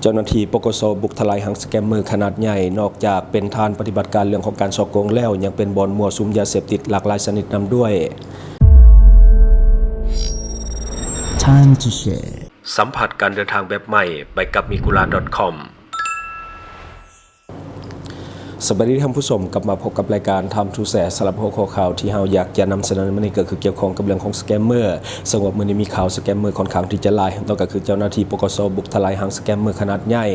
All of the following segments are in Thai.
เจ้าหน้าที่ปกส.บุกทลายหังสแกมเมอร์ขนาดใหญ่นอกจากเป็นฐานปฏิบัติการเรื่องของการฉ้อโกงแล้วยังเป็นบ่อนมั่วสุมยาเสพติดหลากหลายชนิดนำด้วย Time to share สัมผัสการเดินทางแบบใหม่ไปกับ migula.com สวัสดีท่านผู้ชมกลับมาพบกับรายการ Time to Share สำหรับหัวข้อข่าวที่เราอยากจะนำเสนอในวันนี้ก็คือเกี่ยวข้องกับเรื่องของสแกมเมอร์ซึ่งว่ามื้อนี้มีข่าวสแกมเมอร์ค่อนข้างที่จะหลายนั่นก็คือเจ้าหน้าที่ปกส.บุกทลายหังสแกมเมอร์ขนาดใหญ่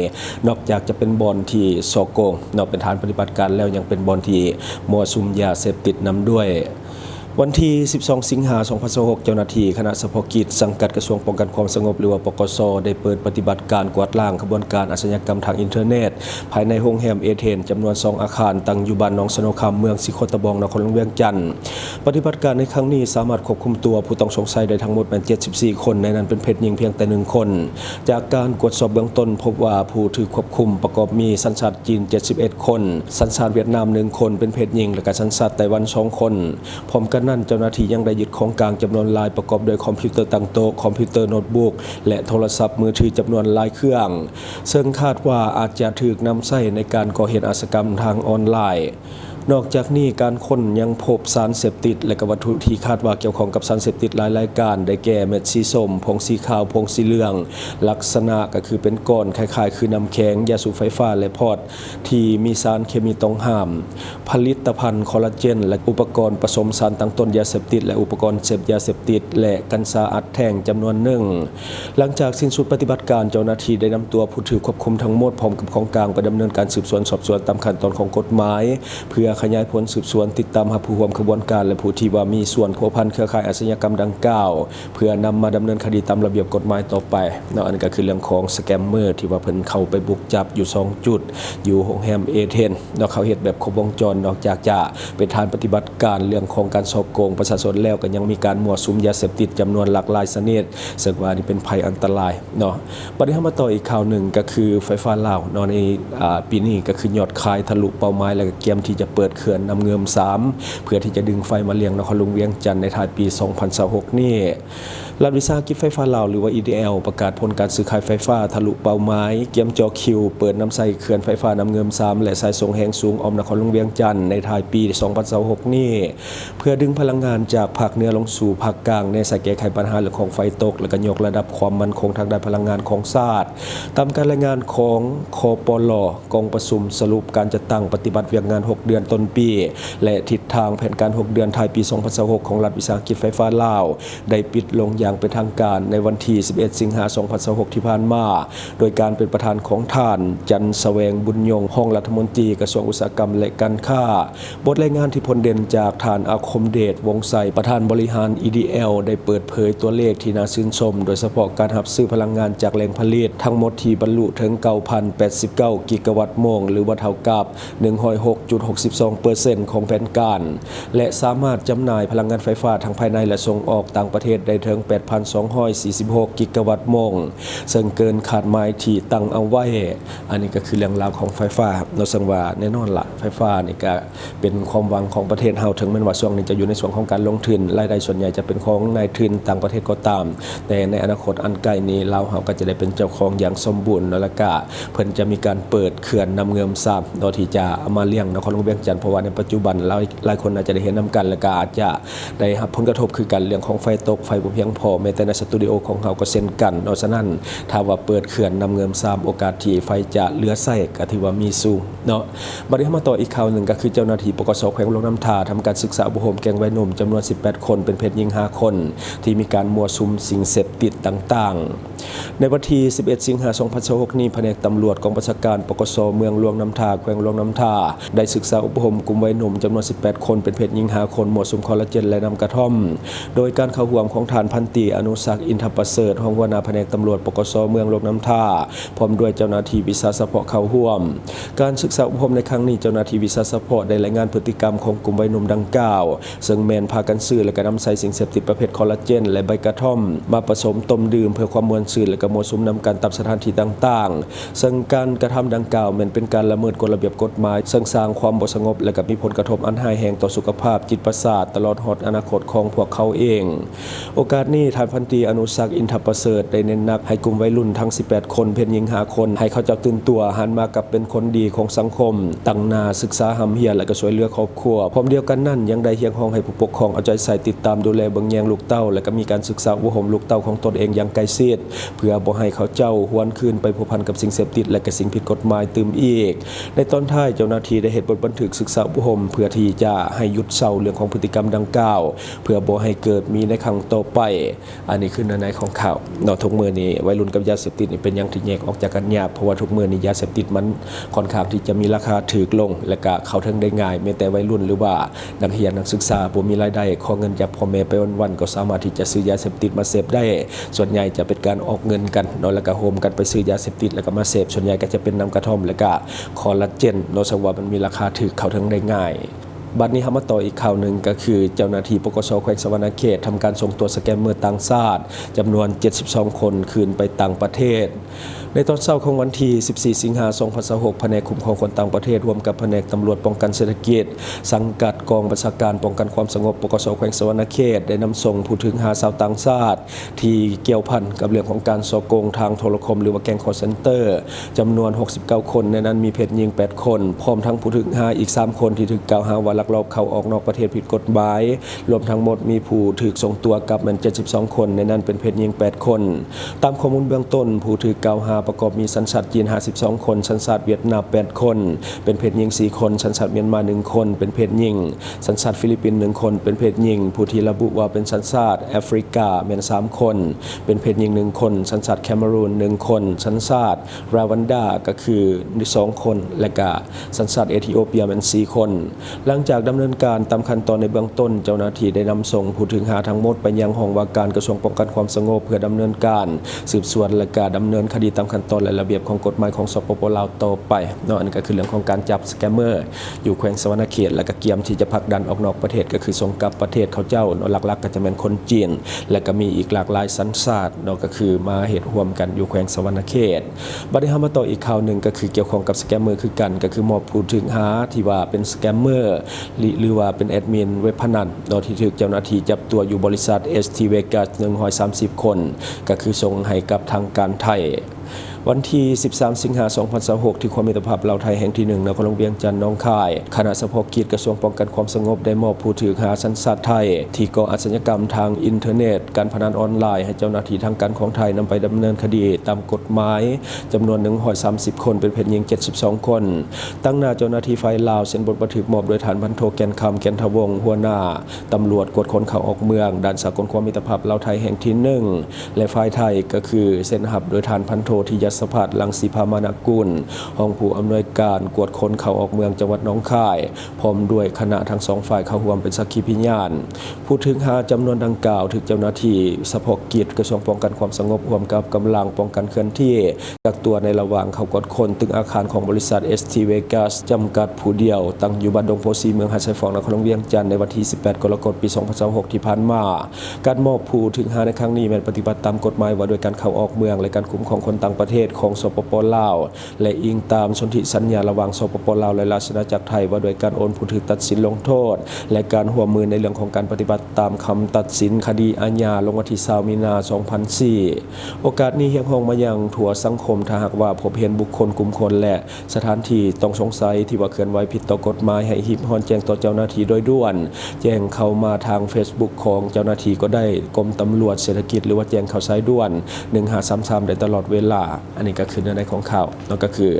นอกจากจะเป็นบ่อนที่ฉ้อโกงนอกเป็นฐานปฏิบัติการแล้วยังเป็นบ่อนที่มั่วสุมยาเสพติดนำด้วยวันที่ 12 สิงหาคม 2026 เจ้าหน้าที่คณะเฉพาะกิจสังกัดกระทรวงป้องกันความสงบหรือว่าปกส.ได้เปิดปฏิบัติการกวาดล้างขบวนการอาชญากรรมทางอินเทอร์เน็ตภายในโรงแรมเอเธนจำนวน 2 อาคารตั้งอยู่บ้านหนองสนคำเมืองสิโคตะบองนครหลวงเวียงจันทร์ปฏิบัติการในครั้งนี้สามารถควบคุมตัวผู้ต้องสงสัยได้ทั้งหมดเป็น74 คนในนั้นเป็นเพศหญิงเพียงแต่1 คนจากการตรวจสอบเบื้องต้นพบว่าผู้ถูกควบคุมประกอบมีสัญชาติจีน71 คนสัญชาติเวียดนาม1 คนเป็นเพศหญิงและก็สัญชาติไต้หวัน2 คนพร้อมกันนั้นเจ้าหน้าที่ยังได้ยึดของกลางจำนวนหลายประกอบโดยคอมพิวเตอร์ตั้งโต๊ะคอมพิวเตอร์โน้ตบุ๊กและโทรศัพท์มือถือจำนวนหลายเครื่องซึ่งคาดว่าอาจจะถูกนำใช้ในการก่อเหตุอาชญากรรมทางออนไลน์นอกจากนี้การค้นยังพบสารเสพติดและวัตถุที่คาดว่าเกี่ยวข้องกับสารเสพติดหลายรายการได้แก่เม็ดสีส้มผงสีขาวผงสีเหลืองลักษณะก็คือเป็นก้อนคล้ายๆคือน้ำแข็งยาสูบไฟฟ้าและพอดที่มีสารเคมีต้องห้ามผลิตภัณฑ์คอลลาเจนและอุปกรณ์ผสมสารตั้งต้นยาเสพติดและอุปกรณ์เสพยาเสพติดและกัญชาอัดแท่งจำนวนหนึ่งหลังจากสิ้นสุดปฏิบัติการเจ้าหน้าที่ได้นำตัวผู้ถูกควบคุมทั้งหมดพร้อมกับของกลางไปดำเนินการสืบสวนสอบสวนตามขั้นตอนของกฎหมายเพื่อขยายผลสืบสวนติดตามหาผู้ร่วมขบวนการและผู้ที่ว่ามีส่วนพัวพันเครือข่ายอาชญากรรมดังกล่าวเพื่อนำมาดำเนินคดีตามระเบียบกฎหมายต่อไปอันนี้ก็คือเรื่องของสแกมเมอร์ที่ว่าเพิ่นเข้าไปบุกจับอยู่2 จุดอยู่โรงแรมเอเธนเขาเฮ็ดแบบครบวงจรนอกจากจะเป็นฐานปฏิบัติการเรื่องของการฉ้อโกงประชาชนแล้วก็ยังมีการมั่วสุมยาเสพติดจำนวนหลากหลายชนิดซึ่งว่านี่เป็นภัยอันตรายบัดนี้มาต่ออีกข่าวหนึ่งก็คือไฟฟ้าลาวในปีนี้ก็คือยอดขายทะลุเป้าหมายแล้วก็เตรียมที่จะเปิดเขื่อนน้ำเงิม3เพื่อที่จะดึงไฟมาเลี้ยงนครหลวงเวียงจันทร์ในท้ายปี 2026 นี่รัฐวิสาหกิจไฟฟ้าลาวหรือว่า EDL ประกาศผลการซื้อขายไฟฟ้าทะลุเป้าหมายเกียมจอคิวเปิดน้ำใส่เขื่อนไฟฟ้าน้ำเงิม3และสายส่งแรงสูงออมนครหลวงเวียงจันทร์ในท้ายปี 2026 นี่เพื่อดึงพลังงานจากภาคเหนือลงสู่ภาคกลางในสายแก้ไขปัญหาเรื่องของไฟตกและก็ยกระดับความมั่นคงทางด้านพลังงานของชาติตามการรายงานของคปล.กองประชุมสรุปการจัดตั้งปฏิบัติเวียกงาน6 เดือนต้นปีและทิศทางแผนการ6 เดือนท้ายปี 2026 ของรัฐวิสาหกิจไฟฟ้าลาวได้ปิดลงอย่างเป็นทางการในวันที่ 11 สิงหาคม 2026 ที่ผ่านมาโดยการเป็นประธานของท่านจันทร์แสวงบุญยงห้องรัฐมนตรีกระทรวงอุตสาหกรรมและการค้าบทรายงานที่พ้นเด่นจากท่านอาคมเดชวงศ์ไสประธานบริหาร EDL ได้เปิดเผยตัวเลขที่น่าชื่นชมโดยเฉพาะการรับซื้อพลังงานจากแหล่งผลิตทั้งหมดที่บรรลุถึง 9,089 กิกะวัตต์โมงหรือว่าเท่ากับ 106.62% ของแผนการและสามารถจำหน่ายพลังงานไฟฟ้าทั้งภายในและส่งออกต่างประเทศได้ถึง 8,246 กิกะวัตต์โมงซึ่งเกินคาดหมายที่ตั้งเอาไว้อันนี้ก็คือเรื่องราวของไฟฟ้าซึ่งว่าแน่นอนละไฟฟ้านี่ก็เป็นความหวังของประเทศเฮาถึงแม้ว่าช่วงนี้จะอยู่ในส่วนของการลงทุนรายได้ส่วนใหญ่จะเป็นของนายทุนต่างประเทศก็ตามแต่ในอนาคตอันใกล้นี้ลาวเฮาก็จะได้เป็นเจ้าของอย่างสมบูรณ์แล้วก็เพิ่นจะมีการเปิดเขื่อนน้ำเงิม3โดยที่จะเอามาเลี้ยงนครหลวงเวียงจันทร์เพราะว่าในปัจจุบันหลายคนอาจจะได้เห็นนำกันและก็อาจจะได้รับผลกระทบคือกันเรื่องของไฟตกไฟบ่เพียงพอแม้แต่ในสตูดิโอของเฮาก็เช่นกันฉะนั้นถ้าว่าเปิดเขื่อนน้ำเงิม3โอกาสที่ไฟจะเหลือใช้ก็ถือว่ามีสูงบัดนี้มาต่ออีกข่าวหนึ่งก็คือเจ้าหน้าที่ปกส.แขวงหลวงน้ำทาทำการศึกษาอบรมแก๊งวัยหนุ่มจำนวน18 คนเป็นเพศหญิง5 คนที่มีการมั่วสุมสิ่งเสพติดต่างๆในวันที่ 11 สิงหาคม 2026 นี้แผนกตำรวจกองบัญชาการปกส.เมืองหลวงน้ำทาแขวงหลวงน้ำทาได้ศึกษาอบรมกลุ่มวัยหนุ่มจำนวน18 คนเป็นเพศหญิง5 คนมั่วสุมคอลลาเจนและน้ำกระท่อมโดยการเข้าร่วมของฐานพันตรีอนุศักดิ์อินทประเสริฐรองหัวหน้าแผนกตำรวจปกส.เมืองหลวงน้ำทาพร้อมด้วยเจ้าหน้าที่วิชาเฉพาะเข้าร่วมการศึกษาอบรมในครั้งนี้เจ้าหน้าที่วิชาเฉพาะได้รายงานพฤติกรรมของกลุ่มวัยหนุ่มดังกล่าวซึ่งแมนพากันซื้อและก็นำใส่สิ่งเสพติดประเภทคอลลาเจนและใบกระท่อมมาผสมต้มดื่มเพื่อความม่วนซื่นและก็มั่วสุมนำกันตามสถานที่ต่างๆซึ่งการกระทำดังกล่าวมันเป็นการละเมิดกฎระเบียบกฎหมายซึ่งสร้างความบ่สงบและก็มีผลกระทบอันร้ายแรงต่อสุขภาพจิตประสาทตลอดฮอดอนาคตของพวกเขาเองโอกาสนี้ นี้ท่านพันตรีอนุศักดิ์อินทประเสริฐได้เน้นหนักให้กลุ่มวัยรุ่นทั้ง18คนเพศหญิง5คนให้เขาเจ้าตื่นตัวหันมากับเป็นคนดีของสังคมตั้งหน้าศึกษาหำเฮียนและก็ช่วยเหลือครอบครัวพร้อมเดียวกันนั้นยังได้เฮียงห้องให้ผู้ปกครองเอาใจใส่ติดตามดูแลเบิ่งแยงลูกเต้าและก็มีการศึกษาอุปถัมภ์ลูกเต้าของตนเองอย่างใกล้ชิดเพื่อบ่ให้เขาเจ้าหวนคืนไปผัวพันกับสิ่งเสพติดและก็สิ่งผิดกฎหมายตื่มอีกในตอนท้ายเจ้าหน้าที่ได้เฮ็ดบทบันทึกศึกษาอุปถัมภ์เพื่อที่จะให้หยุดเศร้าเรื่องของพฤติกรรมดังกล่าวเพื่อบ่ให้เกิดมีในครั้งต่อไปอันนี้คือในของข่าวเนาะทุกมื้อนี้วัยรุ่นกับยาเสพติดนี่เป็นอย่างที่แยกออกจากกันยากเพราะว่าทุกมื้อนี้ยาเสพติดมันค่อนข้างที่จะมีราคาถูกลงและก็เข้าถึงได้ง่ายแม้แต่วัยรุ่นหรือว่านักเรียนนักศึกษาบ่มีรายได้ขอเงินจากพ่อแม่ไปวันๆก็สามารถที่จะซื้อยาเสพติดมาเสพได้ส่วนใหญ่จะเป็นการออกเงินกันเนาะแล้วก็โฮมกันไปซื้อยาเสพติดแล้วก็มาเสพส่วนใหญ่ก็จะเป็นน้ำกระท่อมแล้วก็คอลลาเจนเนาะซึ่งว่ามันมีราคาถูกเข้าถึงได้ง่ายบัดนี้เรามาต่ออีกข่าวหนึ่งก็คือเจ้าหน้าที่ปกส.แขวงสะหวรรณเขตทำการส่งตัวสแกมเมอร์ต่างชาติจำนวน72คนคืนไปต่างประเทศในตอนเช้าของวันที่14สิงหาคม2026แผนกคุ้มครองคนต่างประเทศร่วมกับแผนกตำรวจป้องกันเศรษฐกิจสังกัดกองบัญชาการป้องกันความสงบปกส.แขวงสะหวรรณเขตได้นำส่งผู้ถึง5ชาวต่างชาติที่เกี่ยวพันกับเรื่องของการฉ้อโกงทางโทรคมหรือว่าแก๊งคอลเซ็นเตอร์จำนวน69คนในนั้นมีเพศหญิง8คนพร้อมทั้งผู้ถึง5อีก3คนที่ถูกกล่าวหาว่าลักลอบเข้าออกนอกประเทศผิดกฎหมายรวมทั้งหมดมีผู้ถูกส่งตัวกลับมัน72คนในนั้นเป็นเพศหญิง8คนตามข้อมูลเบื้องต้นผู้ถูกกล่าวหาประกอบมีสัญชาติจีน52คนสัญชาติเวียดนาม8คนเป็นเพศหญิง4คนสัญชาติเมียนมา1คนเป็นเพศหญิงสัญชาติฟิลิปปินส์1คนเป็นเพศหญิงผู้ที่ระบุว่าเป็นสัญชาติแอฟริกาแม่น3คนเป็นเพศหญิง1คนสัญชาติแคเมรูน1คนสัญชาติราวันดาก็คือ2คนและก็สัญชาติเอธิโอเปียแม่น4คนหลังจากดำเนินการตามขั้นตอนในเบื้องต้นเจ้าหน้าที่ได้นำส่งผู้ถึงหาทั้งหมดไปยังห้องว่าการกระทรวงป้องกันความสงบเพื่อดำเนินการสืบสวนและการดำเนินคดีตามขั้นตอนและระเบียบของกฎหมายของสปป.ลาวต่อไปเนาะอันนี้ก็คือเรื่องของการจับสแกมเมอร์อยู่แขวงสะหวรรณเขตและก็เกียมที่จะผลักดันออกนอกประเทศก็คือส่งกลับประเทศเขาเจ้าเนาะหลักๆก็จะเป็นคนจีนและก็มีอีกหลากหลายสัญชาติเนาะก็คือมาเหตุร่วมกันอยู่แขวงสะหวรรณเขตบัดนี้เรามาต่ออีกข่าวหนึ่งก็คือเกี่ยวข้องกับสแกมเมอร์คือกันก็คือมอบผู้ถึงหาที่ว่าเป็นสแกมเมอร์หรือว่าเป็นแอดมินเว็บพนันโดยที่ถูกเจ้าหน้าที่จับตัวอยู่บริษัท ST Vegas 130 คนก็คือส่งให้กับทางการไทยวันที่13สิงหาคม2026ที่ความมิตรภาพลาวไทยแห่งที่1นครหลวงเวียงจันทน์หนองคายคณะเฉพาะกิจกระทรวงป้องกันความสงบได้มอบผู้ถือหาสัญชาติไทยที่ก่ออาชญากรรมทางอินเทอร์เน็ตการพนันออนไลน์ให้เจ้าหน้าที่ทางการของไทยนำไปดำเนินคดีตามกฎหมายจำนวน130คนเป็นเพศหญิง72คนตั้งหน้าเจ้าหน้าที่ฝ่ายลาวเซ็นบทบันทึกมอบโดยฐานพันโทแก่นคำแก่นทวงศ์หัวหน้าตำรวจกวดคนเข้าออกเมืองด่านสากลความมิตรภาพลาวไทยแห่งที่1และฝ่ายไทยก็คือเซ็นหับโดยฐานพันโทธียศภัทรลังสีพามานกุลห้องผู้อำนวยการกวดคนเข้าออกเมืองจังหวัดหนองคายพร้อมด้วยคณะทั้งสองฝ่ายเข้าร่วมเป็นสักขีพยานผู้ถึงหาจำนวนดังกล่าวถึงเจ้าหน้าที่เฉพาะกิจกระทรวงป้องกันความสงบร่วมกับกำลังป้องกันเคลื่อนที่กักตัวในระหว่างเข้ากวดคนตึกอาคารของบริษัท ST Vegas จำกัดผู้เดียวตั้งอยู่บ้านดงโพสีเมืองหาดทรายฟองนครหลวงเวียงจันทน์ในวันที่18กรกฎาคมปี2026ที่ผ่านมาการมอบผู้ถึงหาในครั้งนี้เป็นปฏิบัติตามกฎหมายว่าโดยการเข้าออกเมืองและการคุ้มครองคนต่างประเทศของสปป.ลาวและอิงตามสนธิสัญญาระหว่างสปป.ลาวและราชอาณาจักรไทยว่าโดยการโอนผู้ถูกตัดสินลงโทษและการร่วมมือในเรื่องของการปฏิบัติตามคำตัดสินคดีอาญาลงวันที่20มีนาคม2004โอกาสนี้เฮียงห้องมายังทั่วสังคมถ้าหากว่าพบเห็นบุคคลกลุ่มคนและสถานที่ต้องสงสัยที่ว่าเคลื่อนไหวผิดต่อกฎหมายให้รีบฮ้อนแจ้งต่อเจ้าหน้าที่โดยด่วนแจ้งเข้ามาทาง Facebook ของเจ้าหน้าที่ก็ได้กรมตำรวจเศรษฐกิจหรือว่าแจ้งข่าวสายด่วน1533ได้ตลอดเวลาอันนี้ก็คือเนื้อในของข่าวนั่นก็คือ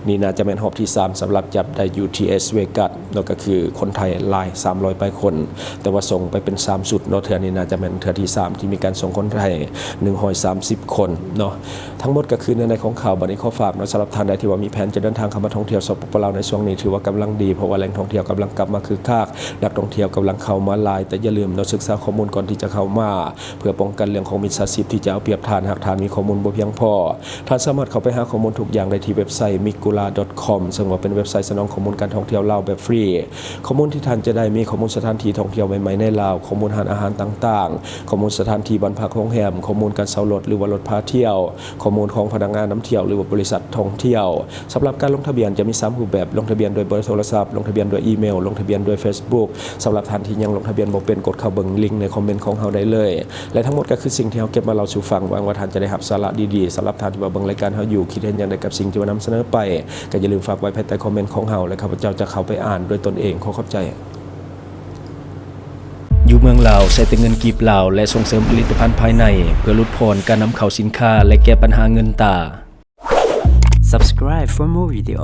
นี่น่าจะเป็นรอบที่3สำหรับจับได้ UTS Vegas นั่นก็คือคนไทยลาย300 ไปคนแต่ว่าส่งไปเป็น3สุดเนาะเทื่อนี้น่าจะเป็นเทื่อที่3ที่มีการส่งคนไทย130คนเนาะทั้งหมดก็คือเนื้อในของข่าวบัดนี้ขอฝากเนาะสำหรับท่านใดที่ว่ามีแผนจะเดินทางเข้ามาท่องเที่ยวสปป.ลาวในช่วงนี้ถือว่ากำลังดีเพราะว่าแหล่งท่องเที่ยวกำลังกลับมาคึกคักนักท่องเที่ยวกำลังเข้ามาหลายแต่อย่าลืมเนาะศึกษาข้อมูลก่อนที่จะเข้ามาเพื่อป้องกันเรื่องของมิจฉาชีพที่จะเอาเปรียบท่านหากท่านมีข้อมูลบ่เพียงพอท่านสามารถ ามารถเข้าไปหาข้อมูลทุกอย่างได้ที่เว็บไซต์ migula.com ซึ่งว่าเป็นเว็บไซต์สนองข้อมูลการท่องเที่ยวลาวแบบฟรีข้อมูลที่ท่านจะได้มีข้อมูลสถานที่ท่องเที่ยวใหม่ๆในลาวข้อมูลอาหารต่างๆข้อมูลสถานที่บ้านพักโรงแรมข้อมูลการเช่ารถหรือว่ารถพาเที่ยวข้อมูลของพนักงานนำเที่ยวหรือว่าบริษัทท่องเที่ยวสำหรับการลงทะเบียนจะมี3รูปแบบลงทะเบียนโดยเบอร์โทรศัพท์ลงทะเบียนโดยอีเมลลงทะเบียนโดย Facebook สำหรับท่านที่ยังลงทะเบียนบ่เป็นกดเข้าเบิ่งลิงก์ในคอมเมนต์ของเฮาได้เลยและทั้งหมดก็คือสิ่งที่เฮาเก็บมาเล่าสู่ฟังหวังว่าท่านจะได้รับสาระดีๆสำหรับท่านที่ว่าเบิ่งรายการเฮาอยู่คิดเห็นอย่างไรกับสิ่งที่ว่านำเสนอไปก็อย่าลืมฝากไว้ภายใต้คอมเมนต์ของเฮาและข้าพเจ้าจะเข้าไปอ่านด้วยตนเองขอขอบใจอยู่เมืองลาวใช้แต่เงินกีบลาวและส่งเสริมผลิตภัณฑ์ภายในเพื่อลดพรการนำเข้าสินค้าและแก้ปัญหาเงินตา Subscribe for more video.